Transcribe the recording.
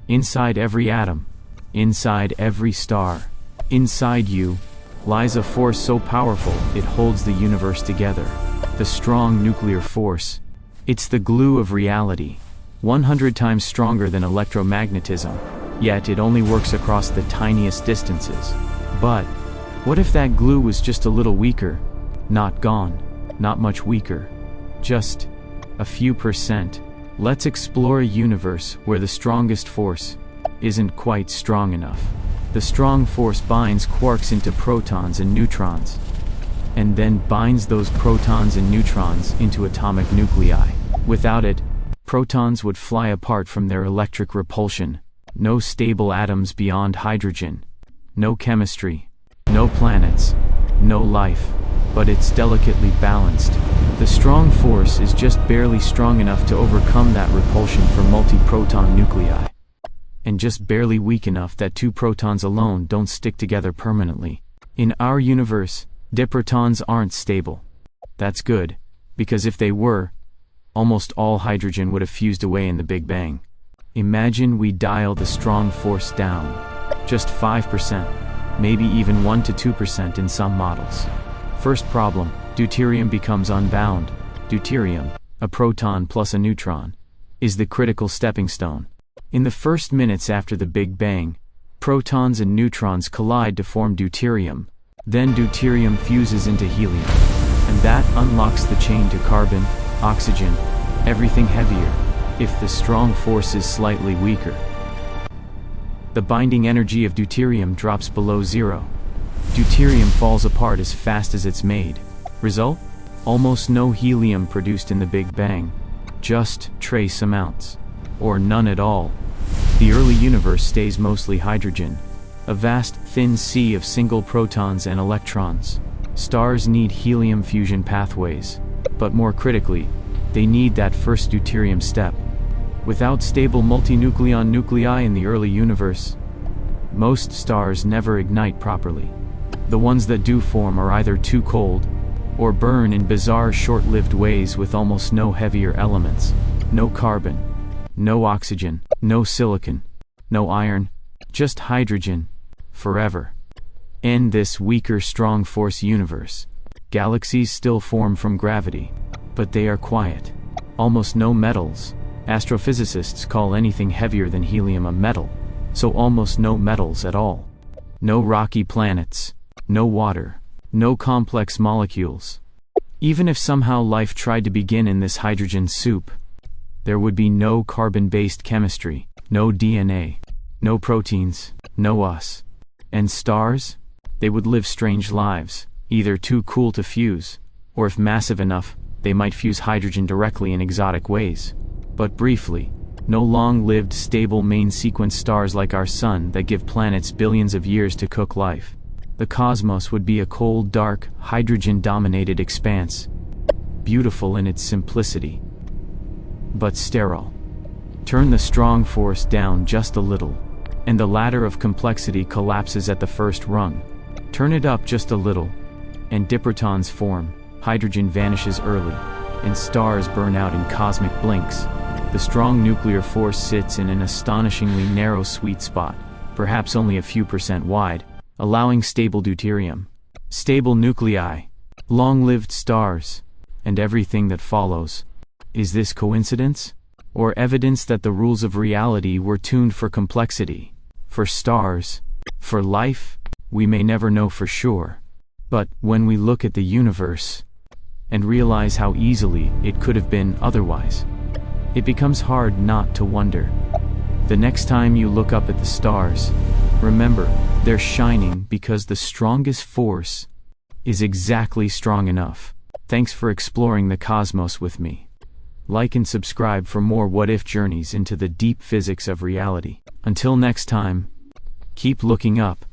Inside every atom, inside every star, inside you, lies a force so powerful it holds the universe together. The strong nuclear force. It's the glue of reality. 100 times stronger than electromagnetism, yet it only works across the tiniest distances. But what if that glue was just a little weaker? Not gone, not much weaker, just a few percent. Let's explore a universe where the strongest force isn't quite strong enough. The strong force binds quarks into protons and neutrons, and then binds those protons and neutrons into atomic nuclei. Without it, protons would fly apart from their electric repulsion. No stable atoms beyond hydrogen. No chemistry. No planets. No life. But it's delicately balanced. The strong force is just barely strong enough to overcome that repulsion for multi-proton nuclei. And just barely weak enough that two protons alone don't stick together permanently. In our universe, diprotons aren't stable. That's good, because if they were, almost all hydrogen would have fused away in the Big Bang. Imagine we dial the strong force down. Just 5%, maybe even 1 to 2% in some models. First problem, deuterium becomes unbound. Deuterium, a proton plus a neutron, is the critical stepping stone. In the first minutes after the Big Bang, protons and neutrons collide to form deuterium. Then deuterium fuses into helium, and that unlocks the chain to carbon, oxygen, everything heavier, if the strong force is slightly weaker. The binding energy of deuterium drops below zero. Deuterium falls apart as fast as it's made. Result? Almost no helium produced in the Big Bang. Just trace amounts. Or none at all. The early universe stays mostly hydrogen. A vast, thin sea of single protons and electrons. Stars need helium fusion pathways. But more critically, they need that first deuterium step. Without stable multinucleon nuclei in the early universe, most stars never ignite properly. The ones that do form are either too cold, or burn in bizarre short-lived ways with almost no heavier elements. No carbon, no oxygen, no silicon, no iron, just hydrogen, forever. In this weaker strong force universe, galaxies still form from gravity, but they are quiet. Almost no metals. Astrophysicists call anything heavier than helium a metal, so almost no metals at all. No rocky planets, no water, no complex molecules. Even if somehow life tried to begin in this hydrogen soup, there would be no carbon-based chemistry, no DNA, no proteins, no us. And stars? They would live strange lives, either too cool to fuse, or if massive enough, they might fuse hydrogen directly in exotic ways. But briefly, no long-lived stable main-sequence stars like our Sun that give planets billions of years to cook life. The cosmos would be a cold, dark, hydrogen-dominated expanse, beautiful in its simplicity, but sterile. Turn the strong force down just a little, and the ladder of complexity collapses at the first rung. Turn it up just a little, and diprotons form, hydrogen vanishes early, and stars burn out in cosmic blinks. The strong nuclear force sits in an astonishingly narrow sweet spot, perhaps only a few percent wide, allowing stable deuterium, stable nuclei, long-lived stars, and everything that follows. Is this coincidence? Or evidence that the rules of reality were tuned for complexity? For stars? For life? We may never know for sure. But when we look at the universe, and realize how easily it could have been otherwise, it becomes hard not to wonder. The next time you look up at the stars, remember, they're shining because the strongest force is exactly strong enough. Thanks for exploring the cosmos with me. Like and subscribe for more what-if journeys into the deep physics of reality. Until next time, keep looking up.